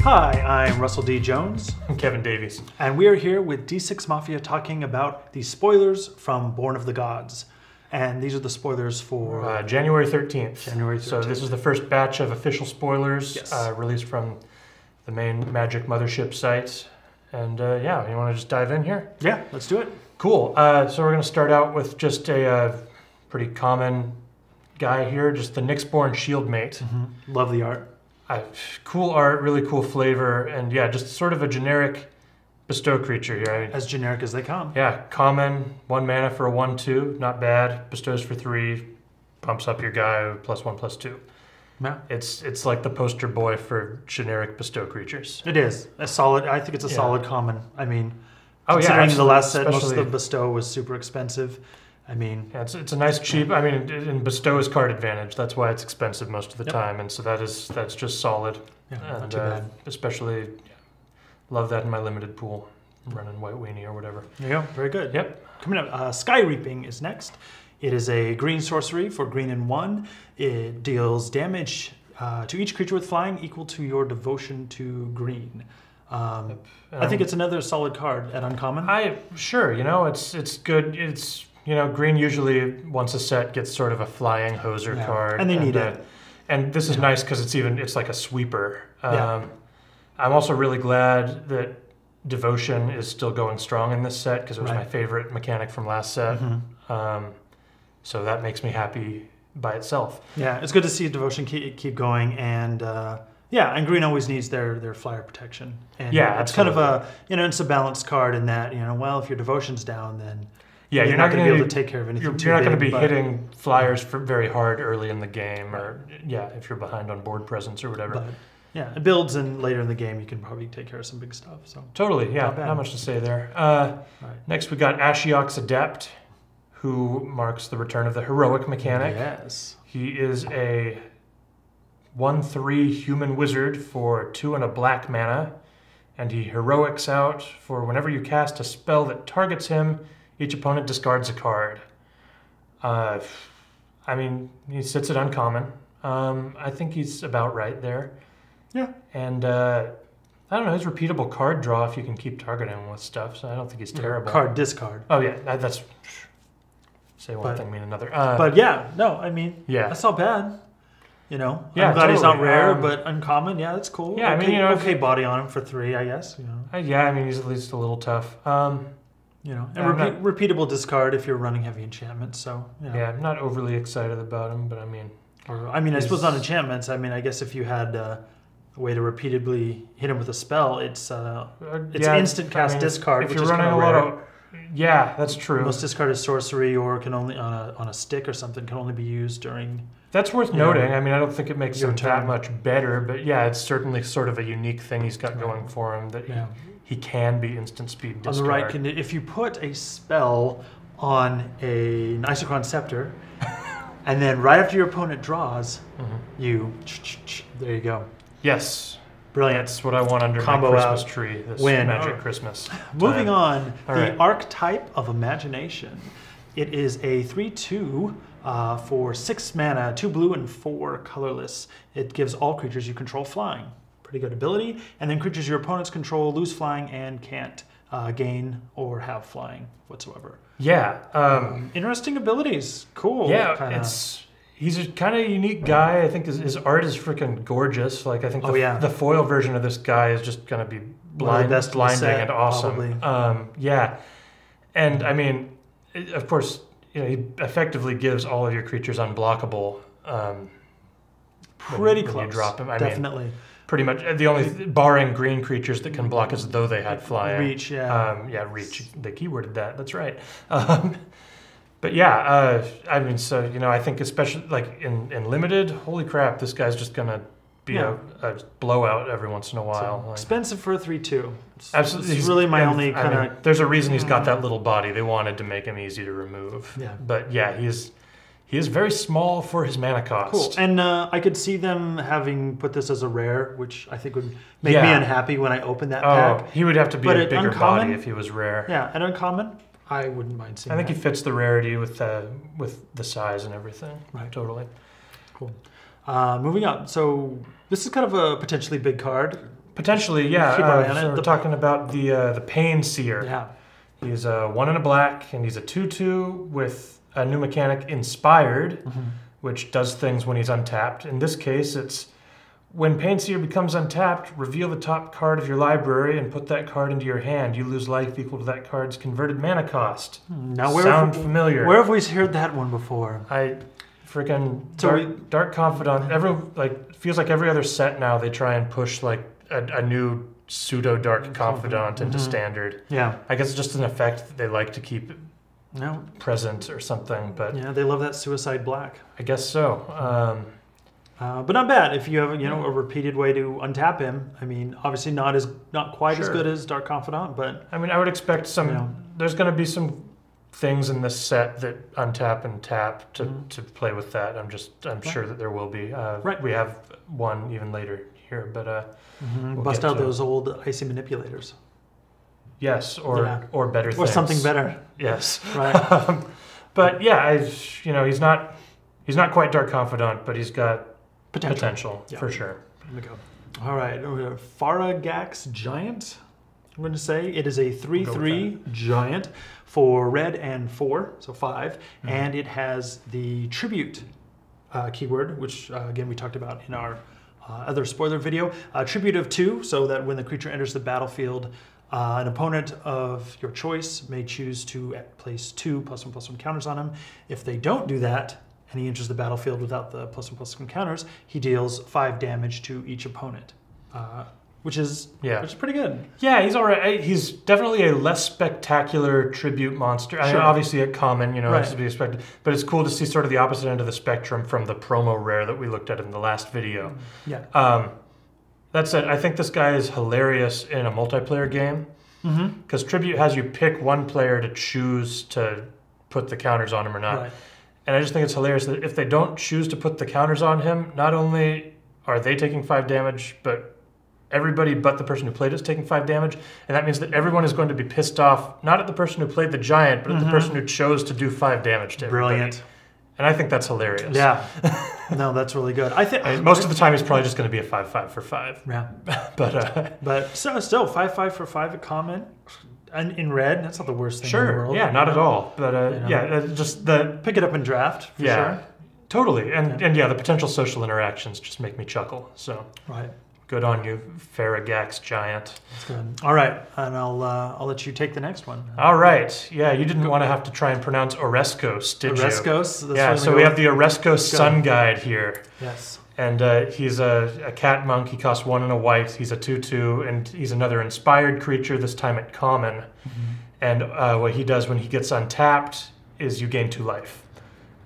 Hi, I'm Russell D. Jones. I'm Kevin Davies. And we are here with D6 Mafia talking about the spoilers from Born of the Gods. And these are the spoilers for... January 13th. January 13th. So this is the first batch of official spoilers Yes. Released from the main Magic Mothership site. And yeah, you want to just dive in here? Yeah, let's do it. Cool. So we're going to start out with just a pretty common guy here, just the Nyxborn Shieldmate. Mm-hmm. Love the art. Cool art, really cool flavor, and yeah, just sort of a generic bestow creature here. I mean, As generic as they come. yeah, common, 1 mana for a 1/2, not bad. Bestows for 3, pumps up your guy +1/+2. Yeah. It's like the poster boy for generic bestow creatures. It is. A solid, I think it's a Yeah. solid common. I mean, Oh yeah, considering the last set, most of especially- the bestow was super expensive. I mean... Yeah, it's a nice cheap, I mean, in bestow is card advantage. That's why it's expensive most of the Yep. time, and so that's just solid. Yeah, And not too bad. especially, love that in my limited pool, running White Weenie or whatever. There you go. Very good. Yep. Coming up, Sky Reaping is next. It is a green sorcery for 3 and 1. It deals damage to each creature with flying equal to your devotion to green. I think it's another solid card at uncommon. Sure, you know, it's good. It's, you know, green usually once a set gets sort of a flying hoser Yeah. card, And they need it. And this is nice because it's like a sweeper. Yeah. I'm also really glad that devotion is still going strong in this set because it was Right. my favorite mechanic from last set. Mhm. So that makes me happy by itself. Yeah, it's good to see devotion keep going, and yeah, and green always needs their flyer protection. And Yeah, it's kind of a it's a balanced card in that well, if your devotion's down, then Yeah, you're not going to be able to take care of anything. You're not going to be but- hitting flyers very hard early in the game, or yeah, if you're behind on board presence or whatever. But yeah, it builds, and later in the game you can probably take care of some big stuff. So Totally, yeah, Not bad. not much to say there. right. Next we got Ox Adept, who marks the return of the heroic mechanic. Yes. He is a 1/3 human wizard for 2 and a black mana, and he heroics out for whenever you cast a spell that targets him, each opponent discards a card. I mean, he sits at uncommon. I think he's about right there. Yeah. And I don't know, his repeatable card draw if you can keep targeting him with stuff, so I don't think he's terrible. Card discard. Oh yeah, that's... Say one But- thing, mean another. But yeah, no, I mean, yeah. that's not bad. Yeah, I'm glad he's not totally. rare, but uncommon, yeah, that's cool. Yeah, I okay, mean, okay body on him for 3, I guess. Yeah, I mean, he's at least a little tough. And Yeah, I'm repeatable discard if you're running heavy enchantments. So Yeah, I'm not overly excited about him, but I mean... I suppose on enchantments. I mean, I guess if you had a way to repeatedly hit him with a spell, it's instant cast discard. If which you're is running kinda a lot rare. of... Yeah, that's true. Most discard is sorcery, or can only on a stick or something can only be used during. That's worth noting. I mean, I don't think it makes Your him turn. that much better, but yeah, it's certainly sort of a unique thing he's got going for him, that he can be instant speed discard. On the right, if you put a spell on a Isochron Scepter, and then right after your opponent draws, you there you go. Yes. Brilliant. That's what I want under Combo my Christmas out. tree this Win. Magic Christmas. Moving time. on, All the right. Archetype of Imagination. It is a 3/2 for 6 mana, 2 blue and 4 colorless. It gives all creatures you control flying. Pretty good ability. And then creatures your opponents control lose flying and can't gain or have flying whatsoever. Yeah. Interesting abilities. Cool. Yeah, Kinda. he's a kind of unique guy. I think his art is freaking gorgeous. Like I think the foil version of this guy is just gonna be One of the best in the blinding set, and awesome. probably. Yeah, and I mean, of course, he effectively gives all of your creatures unblockable. Pretty when close. you drop him. I mean, Definitely. pretty much the only barring green creatures that can block as though they had flying. Reach, yeah. Reach. They keyworded that. That's right. But yeah, I mean, so I think especially like in limited, holy crap, this guy's just gonna be a blowout every once in a while. So expensive for a 3/2. Absolutely, It's really my only I kind mean, of. there's a reason he's got that little body. They wanted to make him easy to remove. Yeah. But yeah, he is very small for his mana cost. Cool. And I could see them having put this as a rare, which I think would make me unhappy when I open that pack. He would have to be But a at bigger uncommon? body if he was rare. Yeah, at uncommon, I wouldn't mind seeing I think that. he fits the rarity with the size and everything. Right. Totally. Cool. Moving on. So this is kind of a potentially big card. Potentially, yeah. Keep our eye on it. So we're talking about the Pansear. Yeah. He's a 1 and a black, and he's a 2/2 with a new mechanic, Inspired, which does things when he's untapped. In this case, it's when Pansear becomes untapped, reveal the top card of your library and put that card into your hand. You lose life equal to that card's converted mana cost. Now, Sound familiar? Where have we heard that one before? Freaking So Dark Confidant. Feels like every other set now they try and push like a new pseudo Dark Confidant into standard. Yeah. I guess it's just an effect that they like to keep No. present or something. But Yeah, they love that Suicide Black. I guess so. But not bad if you have a repeated way to untap him. I mean, obviously not quite as good as Dark Confidant, but I mean, I would expect some. There's going to be some things in this set that untap and tap to play with that. I'm sure that there will be. We have one even later here, but we'll bust out those old icy manipulators. Yes, or better things. Or something better. Yes. Right. But yeah, he's not quite Dark Confidant, but he's got potential for sure. Here we go. All right, Farag's Giant. I'm going to say it is a 3/3 giant for red and 4, so 5, and it has the tribute keyword, which again we talked about in our other spoiler video. Tribute of 2, so that when the creature enters the battlefield, an opponent of your choice may choose to place 2 +1/+1 counters on him. If they don't do that, and he enters the battlefield without the +1/+1 counters, he deals 5 damage to each opponent, which is pretty good. Yeah, he's all right. He's definitely a less spectacular tribute monster. Sure. I mean, obviously a common, right. it's to be expected. But it's cool to see sort of the opposite end of the spectrum from the promo rare that we looked at in the last video. Yeah. That said, I think this guy is hilarious in a multiplayer game because tribute has you pick one player to choose to put the counters on him or not. Right. And I just think it's hilarious that if they don't choose to put the counters on him, not only are they taking 5 damage, but everybody but the person who played it is taking 5 damage. And that means that everyone is going to be pissed off, not at the person who played the giant, but at the person who chose to do 5 damage to everybody. Brilliant. And I think that's hilarious. Yeah. No, that's really good. I think most of the time he's probably just going to be a 5/5 for 5. Yeah. But still 5/5 for 5 at common. And in red, that's not the worst thing in the world. Yeah, not at all. But just the pick it up in draft for sure. Totally. And the potential social interactions just make me chuckle. So good on you, Farag's Giant. That's good. All right, and I'll let you take the next one. All right. Yeah, you didn't want to have to try and pronounce Oreskos, did you? Oreskos. Yeah. So we have the Oreskos Sun Guide here. Yes. And he's a cat monk. He costs 1 and a white. He's a 2/2, and he's another inspired creature, this time at common. And what he does when he gets untapped is you gain 2 life.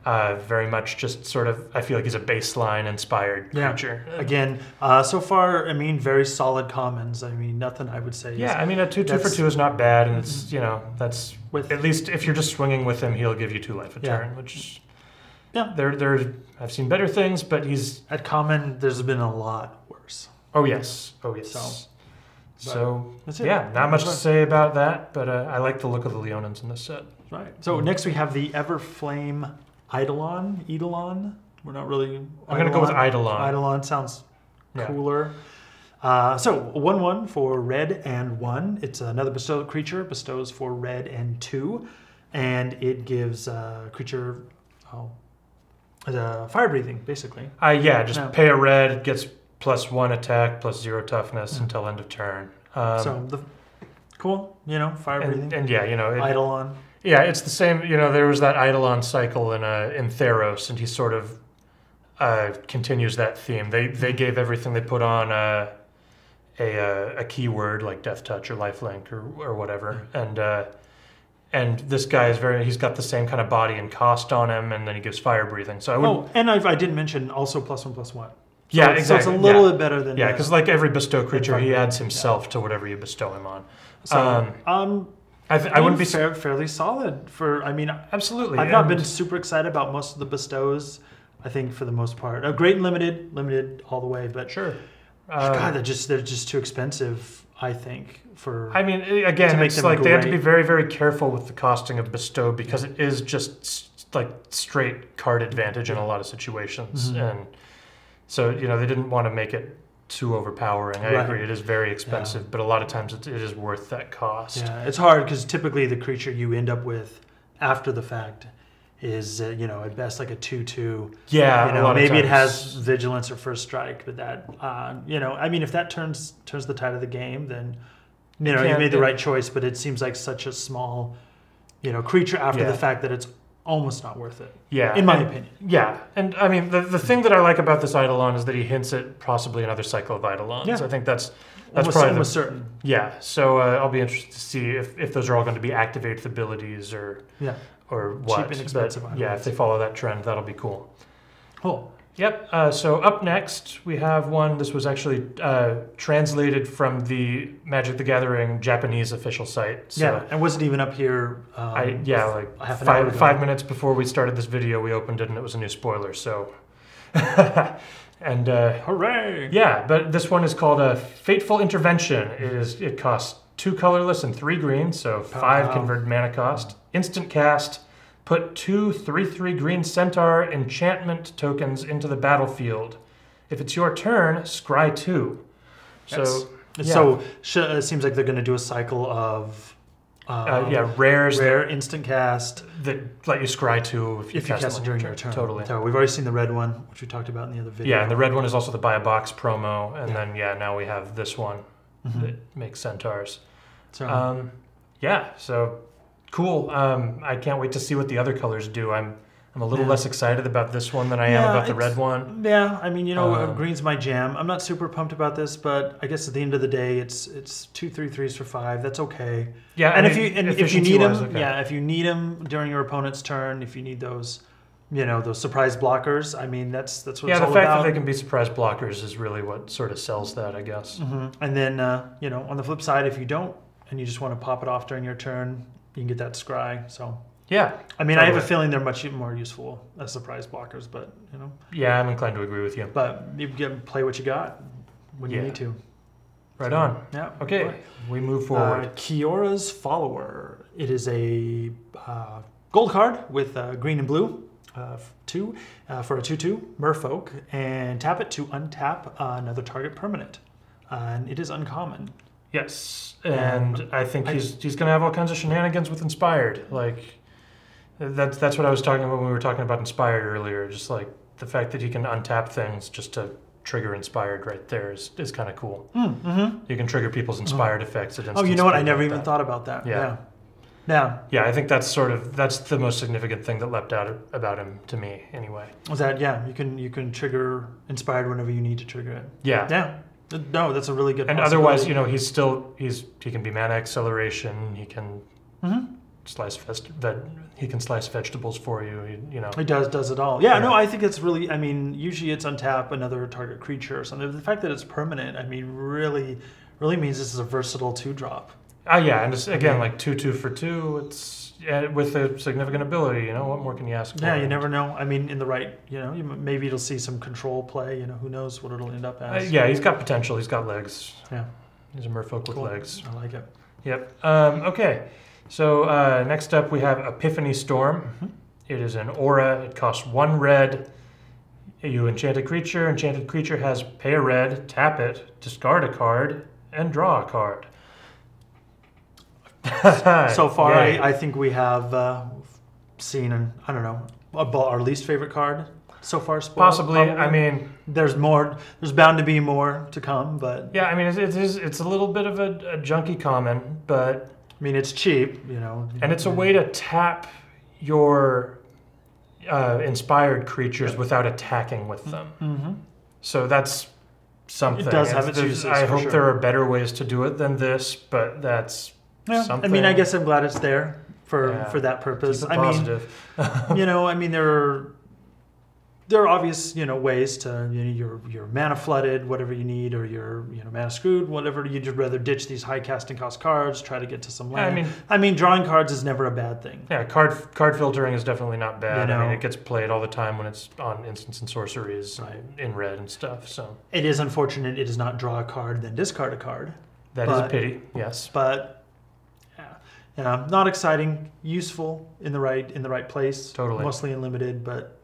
Very much just sort of, I feel like he's a baseline inspired creature. Again, so far, I mean, very solid commons. I mean, nothing I would say. Yeah, I mean, a 2/2 for 2 is not bad, and it's, that's, at least if you're just swinging with him, he'll give you 2 life a turn, which... Yeah, I've seen better things, but he's... At common, there's been a lot worse. Oh, yes. So that's it. Yeah, not much to say about that, but I like the look of the Leonins in this set. Right. So next we have the Everflame Hydel. We're not really... I'm going to go with Eidolon. Eidolon sounds cooler. So 1/1 for red and 1. It's another bestow creature, bestows for red and 2, and it gives creature... fire breathing, basically. Pay a red, gets +1 attack, +0 toughness until end of turn. Cool, fire breathing. And Eidolon. Yeah, it's the same. There was that Eidolon cycle in Theros, and he sort of continues that theme. They gave everything they put on a keyword like Death Touch or Lifelink or whatever, and this guy he's got the same kind of body and cost on him, and then he gives fire breathing. So I didn't mention also +1/+1. So exactly. So it's a little bit better than because like every bestow creature, he adds himself to whatever you bestow him on. So I wouldn't be fairly solid for. I mean, absolutely. I've not been super excited about most of the bestows. I think for the most part, great and limited all the way. But sure, God, they're just too expensive. I think for. I mean, again, it's like they have to be very, very careful with the costing of bestow because it is just like straight card advantage in a lot of situations, and so they didn't want to make it too overpowering. I Right. agree, it is very expensive, but a lot of times it is worth that cost. Yeah, it's hard because typically the creature you end up with after the fact is, at best like a 2/2. Yeah, a lot of maybe it times. has vigilance or first strike, but that, if that turns the tide of the game, then, you made the right choice, but it seems like such a small, creature after the fact that it's almost not worth it. Yeah, in my opinion. Yeah, and I mean the thing that I like about this Eidolon is that he hints at possibly another cycle of Eidolons. Yeah. I think that's Almost, probably almost certain. Yeah, so I'll be interested to see if those are all going to be activated abilities or what. Cheap and expensive. But, yeah, if they follow that trend, that'll be cool. Cool. Yep. So up next we have one. This was actually translated from the Magic the Gathering Japanese official site. So Yeah, and wasn't even up here. like half an hour ago. 5 minutes before we started this video, we opened it and it was a new spoiler. So, and Hooray! yeah, but this one is called a Fateful Intervention. It costs 2 colorless and 3 green, so 5 converted mana cost. Instant cast. Put 2 3/3 green centaur enchantment tokens into the battlefield. If it's your turn, scry 2. So it seems like they're going to do a cycle of rares rare instant cast that let you scry 2 if you cast it during your turn. Totally. So we've already seen the red one, which we talked about in the other video. Yeah, and the red one is also the buy a box promo, and then now we have this one that makes centaurs. So So cool. I can't wait to see what the other colors do. I'm a little less excited about this one than I am about the red one. Yeah, I mean, green's my jam. I'm not super pumped about this, but I guess at the end of the day, it's 2 3/3s for 5. That's okay. Yeah, and if you need them, okay. if you need them during your opponent's turn, if you need those, those surprise blockers. I mean, that's what it's all about. Yeah, the fact that they can be surprise blockers is really what sort of sells that, I guess. And then on the flip side, if you don't and you just want to pop it off during your turn, you can get that scry. So yeah, I mean, I have a feeling they're much more useful as surprise blockers, but Yeah, I'm inclined to agree with you. But you get play what you got when you need to. Right on. Yeah. Okay, we move forward. Kiora's Follower. It is a gold card with green and blue. 2 for a 2/2 Merfolk, and tap it to untap another target permanent, and it is uncommon. Yes, and I think he's going to have all kinds of shenanigans with Inspired. Like that's what I was talking about when we were talking about Inspired earlier. Just like the fact that he can untap things just to trigger Inspired right there is kind of cool. You can trigger people's Inspired effects at instant. Oh, you know what? I never even thought about that. Yeah. Yeah, I think that's the most significant thing that leapt out about him to me, anyway. Was that you can trigger Inspired whenever you need to trigger it. Yeah. No, that's a really good. And otherwise, he can be mana acceleration. He can slice vegetables for you. He does it all. Yeah, no, I think it's really. I mean, usually it's untap another target creature or something. The fact that it's permanent, I mean, really means this is a versatile 2-drop. Yeah, and it's, again, like 2/2 for 2. It's with a significant ability. What more can you ask for? Yeah, you never know. I mean, in the right, maybe it'll see some control play. Who knows what it'll end up as. Yeah, he's got potential. He's got legs. Yeah, he's a merfolk with legs. I like it. Yep. Okay. So next up we have Epiphany Storm. It is an aura. It costs 1 red. You enchant a creature. Enchanted creature has pay a red, tap it, discard a card, and draw a card. So far, I think we have seen, I don't know, our least favorite card so far. Possibly. Probably. I mean, there's more. There's bound to be more to come, but yeah, I mean, it's a little bit of a junky common, but I mean, it's cheap, and it's a way to tap your inspired creatures without attacking with them. So that's something. It does have its uses. I hope there are better ways to do it than this, but that's. Yeah, something. I mean, I guess I'm glad it's there for that purpose. Keep it positive. I mean, there are obvious, ways to your mana flooded, whatever you need, or your mana screwed, whatever. You'd just rather ditch these high casting cost cards, try to get to some land. I mean, drawing cards is never a bad thing. Yeah, card filtering is definitely not bad. I mean, it gets played all the time when it's on instants and sorceries in red and stuff. So it is unfortunate it does not draw a card then discard a card. That is a pity. Yes, but. Not exciting, useful in the right place. Totally. Mostly unlimited, but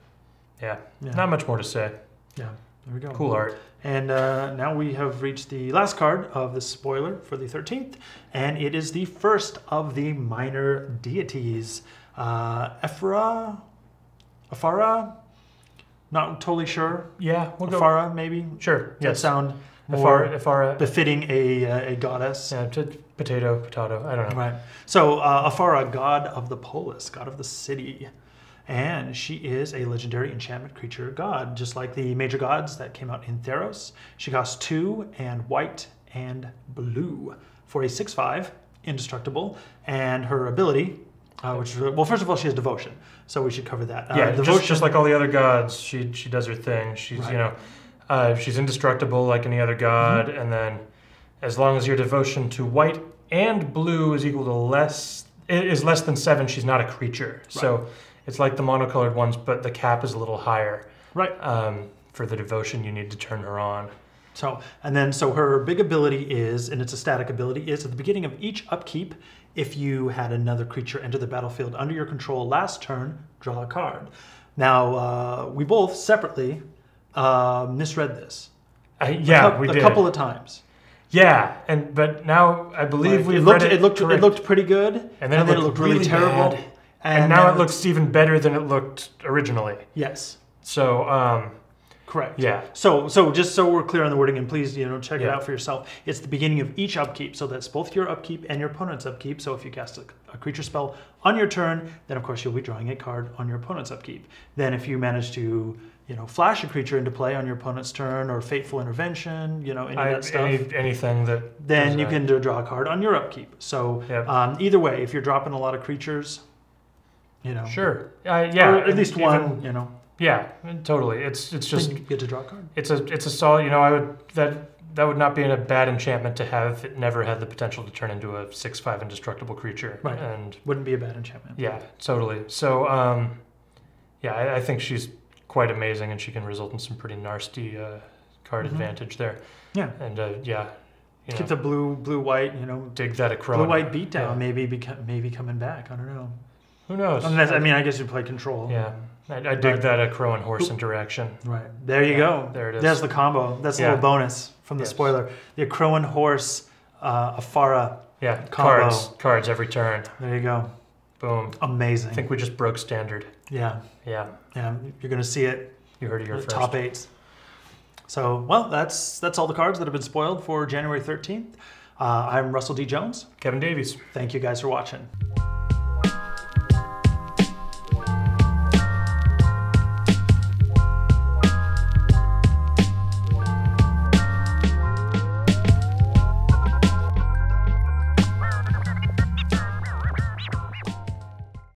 yeah, not much more to say. Yeah. There we go. Cool art. And now we have reached the last card of the spoiler for the 13th, and it is the first of the minor deities. Effra? Not totally sure. Yeah, we'll Effra, maybe? Sure, Does yes. that sound more Effra. befitting a goddess? Yeah, potato, I don't know. Right. So Effra, god of the polis, god of the city. And she is a legendary enchantment creature god, just like the major gods that came out in Theros. She costs 2 and white and blue for a 6/5, indestructible. And her ability, well, first of all, she has devotion, so we should cover that. Yeah, devotion, just like all the other gods, she does her thing. She's she's indestructible like any other god, and then as long as your devotion to white and blue is equal to less than 7, she's not a creature. Right. So it's like the monocolored ones, but the cap is a little higher. Right. For the devotion, you need to turn her on. So her big ability is, and it's a static ability, is at the beginning of each upkeep, if you had another creature enter the battlefield under your control last turn, draw a card. Now, we both separately misread this. We did. A couple of times. Yeah, but now I believe we've read it. It looked pretty good, and then it looked really terrible. Bad. And now it looks even better than it looked originally. Yes. So, correct. Yeah. So just so we're clear on the wording, and please, check it out for yourself. It's the beginning of each upkeep, so that's both your upkeep and your opponent's upkeep. So if you cast a creature spell on your turn, then of course you'll be drawing a card on your opponent's upkeep. Then if you manage to, flash a creature into play on your opponent's turn, or Fateful Intervention, any of that stuff. Anything that. Then you can draw a card on your upkeep. So either way, if you're dropping a lot of creatures, Sure. or at least one, Yeah, totally. It's just you get to draw a card. It's a solid. That would not be a bad enchantment to have. It never had the potential to turn into a 6/5 indestructible creature. Right. And wouldn't be a bad enchantment. Yeah, totally. So I think she's quite amazing, and she can result in some pretty nasty card advantage there. Yeah. And keep the blue white. Dig that across. Blue white beatdown. Yeah. Maybe coming back. I don't know. Who knows? I guess you play control. Yeah. I dig that crow and horse interaction. Right. There you go. There it is. There's the combo. That's a little bonus from the spoiler. The crow and horse Effra combo. Cards every turn. There you go. Boom. Amazing. I think we just broke standard. Yeah. Yeah. Yeah. You're going to see it. You heard it here first. Top 8s. So, well, that's all the cards that have been spoiled for January 13th. I'm Russell D. Jones. Kevin Davies. Thank you guys for watching.